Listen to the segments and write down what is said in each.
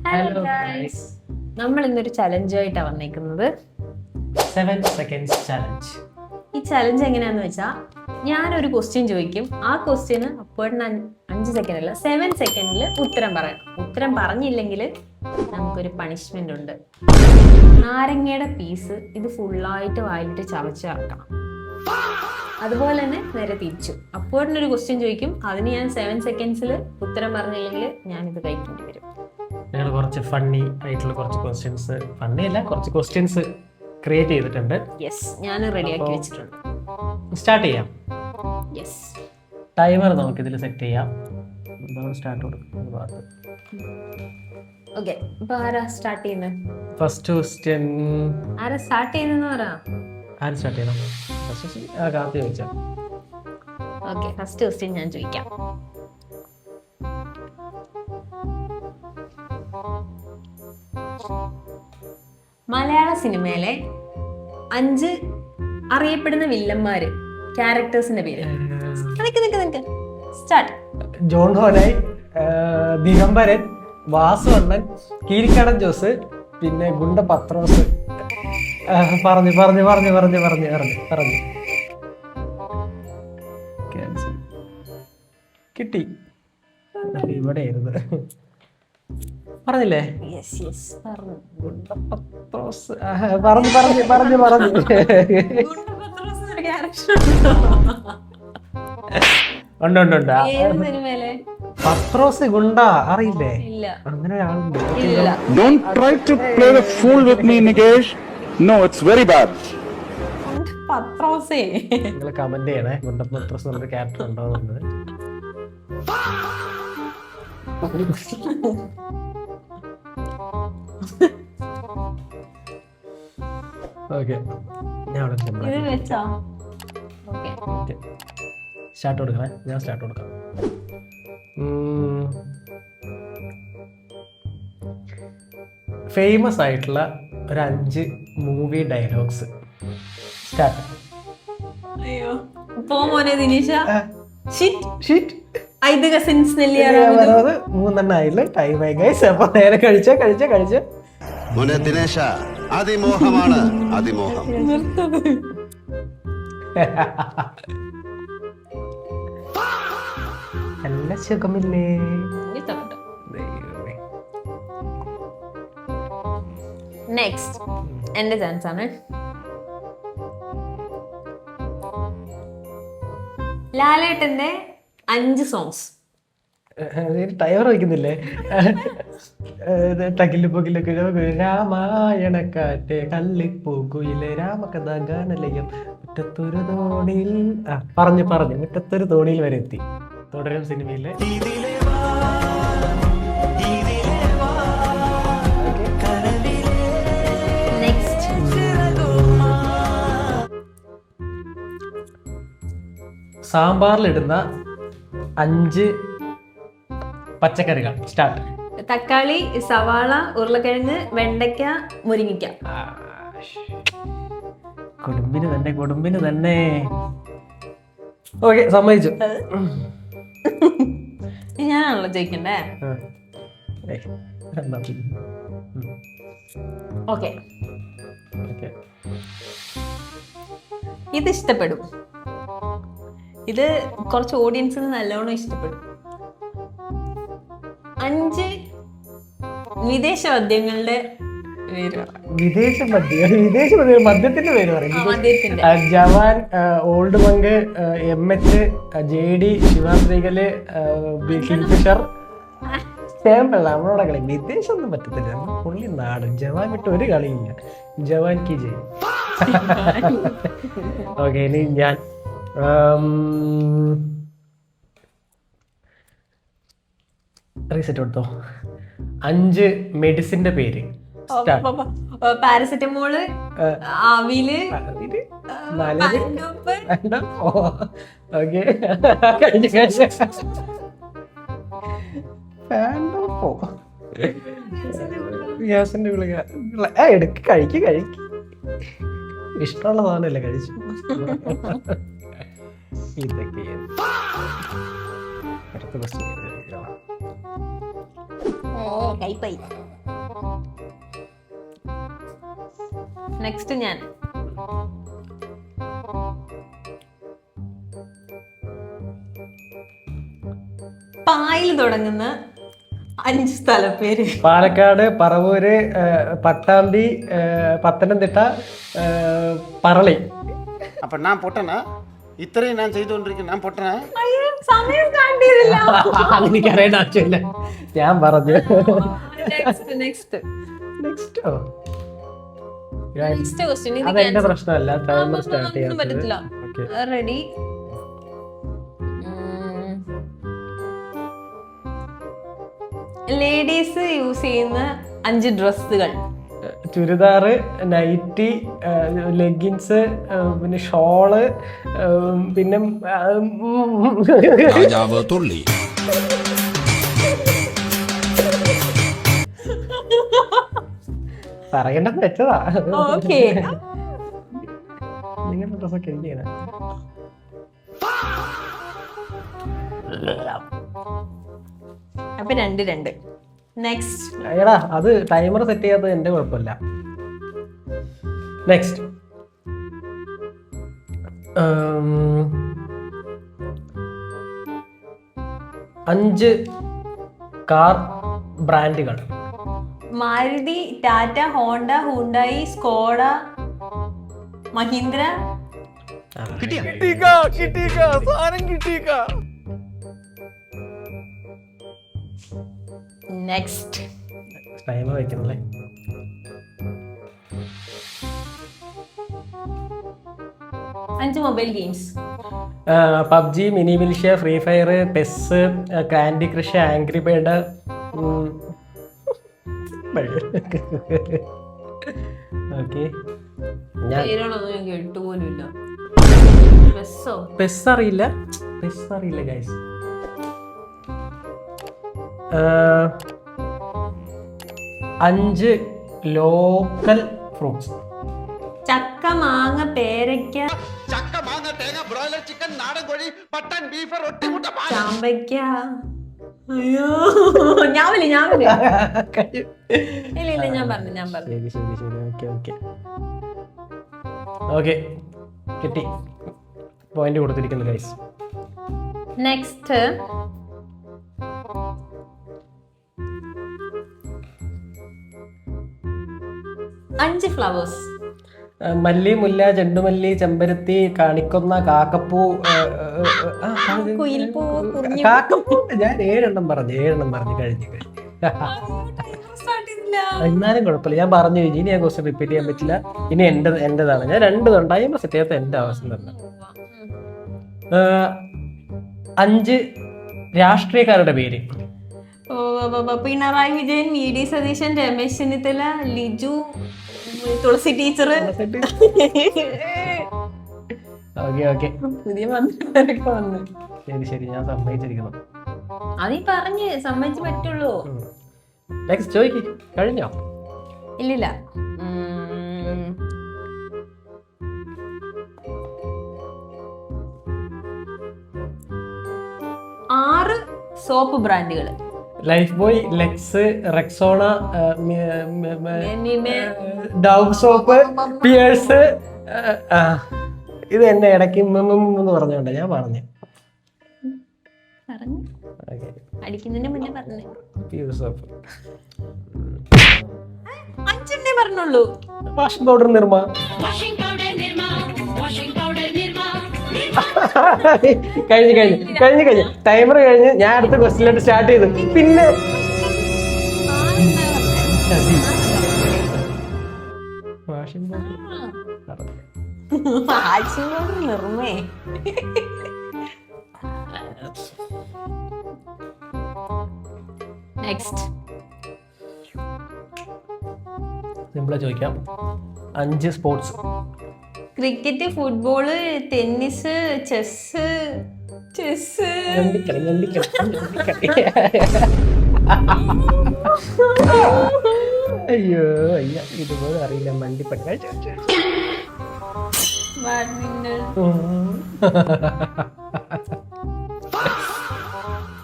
Hello guys, നമ്മൾ ഇന്നൊരു ചലഞ്ചുമായിട്ടാണ് വന്നേക്കുന്നത്. 7 seconds challenge. ഈ ചലഞ്ച് എങ്ങനെയാന്ന് വെച്ചാൽ ഞാനൊരു ക്വസ്റ്റ്യൻ ചോദിക്കും. ആ ക്വസ്റ്റ്യന് അപ്പോഴത്തിന് 5 സെക്കൻഡ് അല്ല 7 സെക്കൻഡിൽ ഉത്തരം പറയണം. ഉത്തരം പറഞ്ഞില്ലെങ്കിൽ നമുക്കൊരു പണിഷ്മെന്റ് ഉണ്ട്. നാരങ്ങയുടെ പീസ് ഇത് ഫുള്ളായിട്ട് വായിലിട്ട് ചവച്ച് ഇറക്കണം. അതുപോലെ തന്നെ നേരെ തിരിച്ചു. അപ്പോഴൊരു ക്വസ്റ്റ്യൻ ചോദിക്കും, അതിന് ഞാൻ 7 സെക്കൻഡ്സിൽ ഉത്തരം പറഞ്ഞില്ലെങ്കിൽ ഞാനിത് കഴിക്കേണ്ടി വരും. ഞങ്ങൾ കുറച്ച് ഫണ്ണി ആയിട്ടുള്ള കുറച്ച് ക്വസ്റ്റ്യൻസ്, ഫണ്ണി അല്ല, കുറച്ച് ക്വസ്റ്റ്യൻസ് ക്രിയേറ്റ് ചെയ്തിട്ടുണ്ട്. യെസ്, ഞാൻ റെഡിയാക്കി വെച്ചിട്ടുണ്ട്. സ്റ്റാർട്ട് ചെയ്യാം. യെസ്, ടൈമർ നമുക്ക് ഇതിൽ സെറ്റ് ചെയ്യാം. സ്റ്റാർട്ട് കൊടുക്കും. ഓക്കെ, ഇപ്പൊ ആരാ സ്റ്റാർട്ട് ചെയ്യുന്നത്? ഫസ്റ്റ് ക്വസ്റ്റ്യൻ ആരാ സ്റ്റാർട്ട് ചെയ്യുന്നെന്ന് പറ. ആര് സ്റ്റാർട്ട് ചെയ്യണം? ഫസ്റ്റ് കാർത്തി ചോദിച്ചാൽ. ഓക്കെ, ഫസ്റ്റ് ക്വസ്റ്റ്യൻ ഞാൻ ചോദിക്കാം. മലയാള സിനിമയിലെ 5 അറിയപ്പെടുന്ന വില്ലന്മാര്, ക്യാരക്ടേഴ്സിന്റെ പേര്. Start. John Honai, Digambaran, വാസുവണ്ണൻ, കീരിക്കടൻ Jose, പിന്നെ ഗുണ്ട പത്രോസ്. പറഞ്ഞു പറഞ്ഞു പറഞ്ഞു പറഞ്ഞു പറഞ്ഞു പറഞ്ഞു പറഞ്ഞു കിട്ടി. ഇവിടെ പറഞ്ഞില്ലേ? ഗുണ്ട പത്രോസ്. പറഞ്ഞു പറഞ്ഞു പറഞ്ഞു പറഞ്ഞു ഉണ്ട് ഉണ്ട് ഉണ്ട്. പത്രോസ് ഗുണ്ട അറിയില്ലേ? അങ്ങനെ ഒരാളുണ്ട്. Don't try to play the fool with me, Nikesh. No, it's very bad. പത്രോസേ. നിങ്ങൾ കമന്റ് ചെയ്യണേ, ഗുണ്ട പത്രോസ് എന്നൊരു ക്യാരക്ടർ ഉണ്ടോന്നുള്ളത്. ഓക്കെ, ഞാൻ സ്റ്റാർട്ട് കൊടുക്കണേ. ഞാൻ സ്റ്റാർട്ട് കൊടുക്കാം. ഫേമസ് ആയിട്ടുള്ള ഒരു 5 മൂവി ഡയലോഗ്സ്. സ്റ്റാർട്ട്. അയ്യോ, പോ മോനെ ദിനേശ. ഷിറ്റ്. 5 കസിൻസ് നെല്ലിയാറാമത് 3 ആയില്ല. ടൈം ആയി ഗൈസ്. അപ്പൊ നേരെ കഴിച്ച മോനെ ദിനേശ, അതിമോഹമാണ് അതിമോഹം. നല്ല സുഖമില്ലേ? നെക്സ്റ്റ് എന്റെ ചാൻസ് ആണ്. ലാലേട്ടന്റെ 5 സോങ്സ്. ടയർ വയ്ക്കുന്നില്ലേ? ടകില് പൊകിലൊക്കെ രാമായണക്കാറ്റ് കള്ളിപ്പൂക്കുയിലെ രാമകഥ ഗാനലയം മുറ്റത്തൊരു തോണിയിൽ. പറഞ്ഞു മുറ്റത്തൊരു തോണിയിൽ വരെ എത്തി. തുടരും സിനിമയിലെ സാമ്പാറിലിടുന്ന 5 പച്ചക്കറികൾ. സ്റ്റാർട്ട്. തക്കാളി, സവാള, ഉരുളക്കിഴങ്ങ്, വെണ്ടയ്ക്ക, മുരിങ്ങയ്ക്ക. കൊടുമ്പിന് തന്നെ. ഓക്കെ, സമ്മതിച്ചു. ഞാനാണല്ലോ ചോദിക്കണ്ടേ? ഓക്കെ, ഇത് ഇഷ്ടപ്പെടും. ഇത് കുറച്ച് ഓഡിയൻസിന് നല്ലോണം ഇഷ്ടപ്പെടും. 5 വിദേശ മദ്യങ്ങളുടെ പേര്. വിദേശ മദ്യത്തിന്റെ പേര് പറയും. Jawan, Old Monk, MH, JD, ശിവാശ്രീകല്, കിങ്ഫിഷർ. നമ്മളോടെ കളി വിദേശം ഒന്നും പറ്റത്തില്ല. പുള്ളി നാട്. ജവാൻ വിട്ട് ഒരു കളിയില്ല. ജവാൻ കി ജയ്. ഓക്കെ, ഇനി ഞാൻ റീസെറ്റ് കൊടുത്തോ. 5 മെഡിസിന്റെ പേര്. പാരസെറ്റമോള്, ആവില്, ഗ്യാസിന്റെ ഗുളിക. എടുക്ക്, കഴിക്ക്. ഇഷ്ടമുള്ള സാധനമല്ലേ കഴിച്ചു. ഇതൊക്കെ അടുത്ത ക്വസ്റ്റ്യൻ. കൈപ്പൈ. നെക്സ്റ്റ് ഞാൻ. പായിൽ തുടങ്ങുന്ന 5 സ്ഥലപ്പേര്. പാലക്കാട്, പറവൂര്, പട്ടാമ്പി, പത്തനംതിട്ട, പറളി. அப்ப நான் பொட்டனா? ഇത്രയും ഞാൻ ചെയ്തുകൊണ്ടിരിക്കുന്നു, ഞാൻ പൊട്ടനാ? അയ്യോ, സമയം സ്റ്റാർട്ട് ചെയ്തില്ല. അതെനിക്ക് അറിയേണ്ട ആവശ്യമില്ല, ഞാൻ പറഞ്ഞു. Next next question. അതെന്റെ പ്രശ്നമല്ല, ടൈമർ സ്റ്റാർട്ട് ചെയ്യാൻ പറ്റത്തില്ല. റെഡി? ലേഡീസ് യൂസ് ചെയ്യുന്ന 5 ഡ്രസ്സുകൾ. ചുരിദാറ്, നൈറ്റി, ലെഗിൻസ്, പിന്നെ ഷോള്, പിന്നെ രാജാവ് തുള്ളി. പറയണ്ടെന്ന് വെച്ചതാ. ഓക്കേ. നിങ്ങളുടെ ഡ്രസ്സൊക്കെ എനിക്ക് അപ്പൊ 2-2. നെക്സ്റ്റ്. എടാ, അത് ടൈമർ സെറ്റ് ചെയ്യാത്തത് എന്റെ കുഴപ്പമില്ല. നെക്സ്റ്റ്. 5 കാർ ബ്രാൻഡുകൾ. Maruti, Tata, Honda, Hyundai, Skoda, Mahindra. Next. Timer വയ്ക്കുന്നല്ലേ. അഞ്ച് mobile games. PUBG, mini militia, free fire, PES, candy crush, angry bird. Okay, പേരുകളൊന്നും ഞാൻ കേട്ടു പോലുമില്ല. പെസ് അറിയില്ല, പെസ് അറിയില്ല ഗൈസ്. 5 local fruits. ചക്ക, മാങ്ങ, പേരയ്ക്ക, ചക്ക, മാങ്ങ, തേങ്ങ, ബ്രോയിലർ ചിക്കൻ, നാടൻ കോഴി, പട്ടൻ, ബീഫ്, റൊട്ടി, മുട്ട, പാൽ. ചാമ്പയ്ക്ക. അയ്യോ, ഞാവില്ല. ഇല്ല ഞാൻ പറഞ്ഞു. ശരി. ഓക്കെ, കിട്ടി. പോയിന്റ് കൊടുത്തിരിക്കുന്നു ഗൈസ്. നെക്സ്റ്റ്. അഞ്ച് ഫ്ലവേഴ്സ്. മല്ലി, മുല്ല, ചെണ്ടുമല്ലി, ചെമ്പരത്തി, കാണിക്കൊന്ന, കാക്കപ്പൂ, കുയിൽപ്പൂ, കുറിഞ്ഞി. കാക്കപ്പൂ. ഞാൻ 7 പറഞ്ഞു കഴിഞ്ഞു. എന്നാലും കുഴപ്പമില്ല, ഞാൻ പറഞ്ഞു കഴിഞ്ഞു. ഇനി ഞാൻ ക്വസ്റ്റ്യൻ റിപ്പീറ്റ് ചെയ്യാൻ പറ്റില്ല. ഇനി എന്റേതാണ്. ഞാൻ 2 ടൈമർ സെറ്റ് ചെയ്യാത്ത എന്റെ അവസ്ഥ തന്നെ. 5 രാഷ്ട്രീയക്കാരുടെ പേര്. പിണറായി വിജയൻ, വി ഡി സതീശൻ, രമേശ് ചെന്നിത്തല, ലിജു, തുളസി ടീച്ചർ. ഓക്കെ. പുതിയ മന്ത്രിമാരൊക്കെ വന്നു. ശരി, ഞാൻ സമ്മതിച്ചിരിക്കുന്നു. അതീ പറഞ്ഞ് സമ്മതിച്ച് പറ്റുള്ളൂ. നെക്സ്റ്റ് ചോദിക്ക്. കഴിഞ്ഞോ? ഇല്ലില്ല. 6 സോപ്പ് ബ്രാൻഡുകൾ. Lifebuoy, Lux, Rexona, Dove soap, Pears. ഇത് എന്നെ ഇടയ്ക്ക് എന്ന് പറഞ്ഞോണ്ട ഞാൻ പറഞ്ഞു. അടിക്കുന്നതിന് മുന്നേ പറഞ്ഞു. Pierce soap. 5 പറഞ്ഞുള്ളൂ. Washing powder Nirma. കഴിഞ്ഞു. ടൈമർ കഴിഞ്ഞ് ഞാൻ അടുത്ത ക്വസ്റ്റ്യനിലോട്ട് സ്റ്റാർട്ട് ചെയ്തു. പിന്നെ വാഷിംഗ് പൗഡർ നിർമ്മേ. നെക്സ്റ്റ്. സിമ്പിളാ ചോദിക്കാം. 5 sports. Cricket, football, tennis, chess. അയ്യോ ഇതുപോലെ അറിയില്ല. മണ്ടിപ്പട്ട. ബാഡ്മിന്റൺ.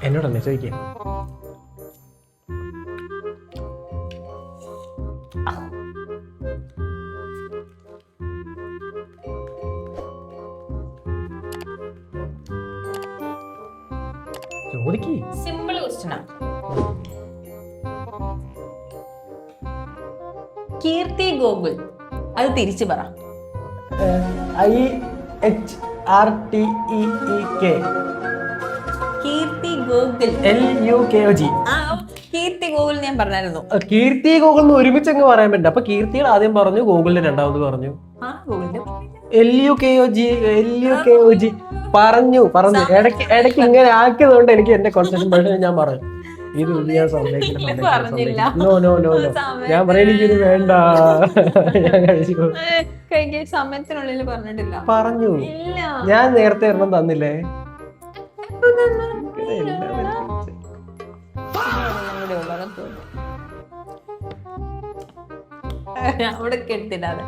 എന്നോടല്ലേ ചോദിക്കാം. ചോദിക്കി. സിമ്പിൾ ക്വസ്റ്റ്യനാ. കീർത്തി ഗോകുൽ, അത് തിരിച്ചു പറ. IHRTEEK. കീർത്തി ഗോകുൽ. LUKOG. ആ, കീർത്തി ഗോകുൽ ഞാൻ പറഞ്ഞായിരുന്നു. കീർത്തി ഗൂഗിൾ ഒരുമിച്ച് അങ്ങ് പറയാൻ പറ്റില്ല. അപ്പൊ കീർത്തിയുടെ ആദ്യം പറഞ്ഞു, ഗൂഗിളിന്റെ രണ്ടാമത് പറഞ്ഞു. ആ ഗോകുലിന്റെ LUKOG പറഞ്ഞു. ഇടയ്ക്ക് ഇങ്ങനെ ആക്കിയതുകൊണ്ട് എനിക്ക് എന്റെ കോൺസെൻട്രേഷൻ ഞാൻ പറഞ്ഞു. ഇത് ഞാൻ പറഞ്ഞില്ല. നോ ഞാൻ പറയാൻ എനിക്കിത് വേണ്ട. ഞാൻ കഴിച്ചു സമയത്തിനുള്ളിൽ പറഞ്ഞിട്ടില്ല. പറഞ്ഞു. ഇല്ല, ഞാൻ നേരത്തെ ഒരെണ്ണം തന്നില്ലേ? അവിടെ കെടുത്തിടാതെ.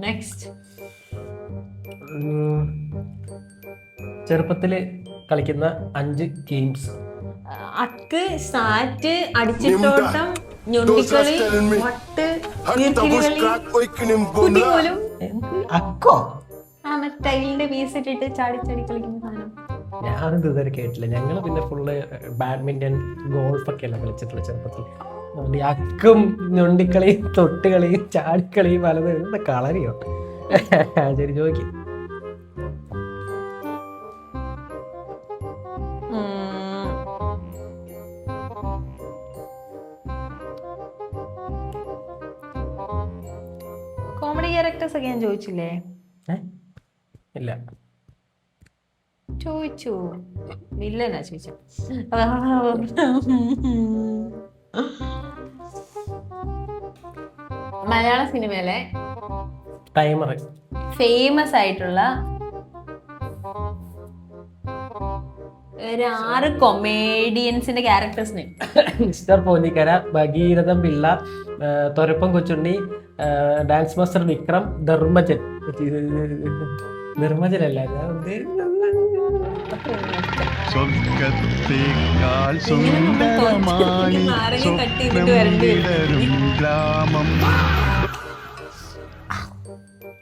നെക്സ്റ്റ്. ചെറുപ്പത്തില് കളിക്കുന്ന 5 ഗെയിംസ്. അക്ക്, സാറ്റ്, അടിച്ചിട്ടോട്ടം, ഞൊണ്ടിക്കളി, വട്ട്, ഈർക്കിലികളി, കുട്ടികോലും. അക്കോ? ആ, മറ്റേ ടൈലിന്റെ പീസ് ഇട്ടിട്ട് ചാടി കളിക്കുന്ന സാധനം. ഞാനത് ഇതുവരെ കേട്ടില്ല. ഞങ്ങള് പിന്നെ ഫുള്ള് ബാഡ്മിന്റൺ, ഗോൾഫ് ഒക്കെ അല്ല കളിച്ചിട്ടുള്ള ചെറുപ്പത്തിൽ. അതുകൊണ്ട് ഈ അക്കും, ഞൊണ്ടിക്കളി, തൊട്ടുകളി, ചാടിക്കളി, പലത് കളറിയോ? ശരി, ചോദിക്കും. കോമഡി ക്യാരക്ടേഴ്സ് ഒക്കെ ഞാൻ ചോദിച്ചില്ലേ? ഇല്ല, ചോദിച്ചു. വില്ലനാ ചോദിച്ചു. മലയാള സിനിമയിലെ ടൈമർ. ഫേമസ് ആയിട്ടുള്ള ഒരു 6 കൊമേഡിയൻസിന്റെ ക്യാരക്ടേഴ്സിന്. Mister Ponjikkara, Bhageerathan Pillai, Thorappan Kochunni, dance master Vikram, Dharmajan. ധർമ്മജനല്ല, സ്വർഗത്തേക്കാൾ സുന്ദരമായി ഗ്രാമം.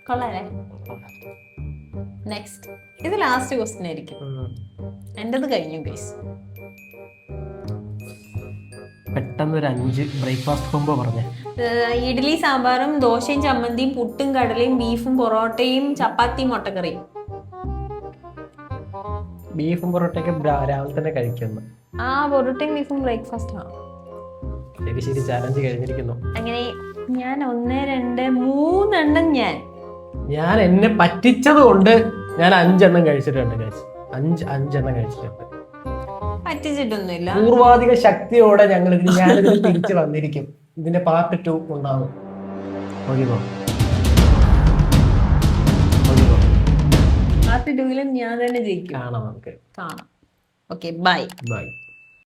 കൊള്ളാല്ലേ? നെക്സ്റ്റ്. ഇത് ലാസ്റ്റ് ക്വസ്റ്റ്യൻ ആയിരിക്കും. എന്റേത് കഴിഞ്ഞു ഗൈസ്. പെട്ടെന്നൊരു 5 ബ്രേക്ക്ഫാസ്റ്റ് കോംബോ പറഞ്ഞേ. ഇഡ്ഡലി സാമ്പാറും, ദോശയും ചമ്മന്തിയും, പുട്ടും കടലയും, ബീഫും പൊറോട്ടയും, ചപ്പാത്തിയും, മുട്ടക്കറിയും. ബീഫും പൊറോട്ടയൊക്കെ രാവിലെ തന്നെ കഴിക്കുന്നു. ആ, പൊറോട്ടയും ബീഫും ബ്രേക്ക്ഫാസ്റ്റ് ആണ്. ശരി, ചാലഞ്ച് കഴിഞ്ഞിരിക്കുന്നു. അങ്ങനെ ഞാൻ 1, 2, 3 എണ്ണം ഞാൻ എന്നെ പറ്റിച്ചത് കൊണ്ട് ഞാൻ 5 എണ്ണം കഴിച്ചിട്ടുണ്ട്. 5 എണ്ണം കഴിച്ചിട്ടുണ്ട്. പറ്റിച്ചിട്ടൊന്നുമില്ല. പൂർവാധിക ശക്തിയോടെ ഞാനിതിൽ തിരിച്ചു വന്നിരിക്കും. ഇതിന്റെ പാർട്ട് 2 ഉണ്ടാവും. പാർട്ട് 2 ഞാൻ തന്നെ ജയിക്കും. കാണാം, നമുക്ക് കാണാം. Okay, bye. ബൈ.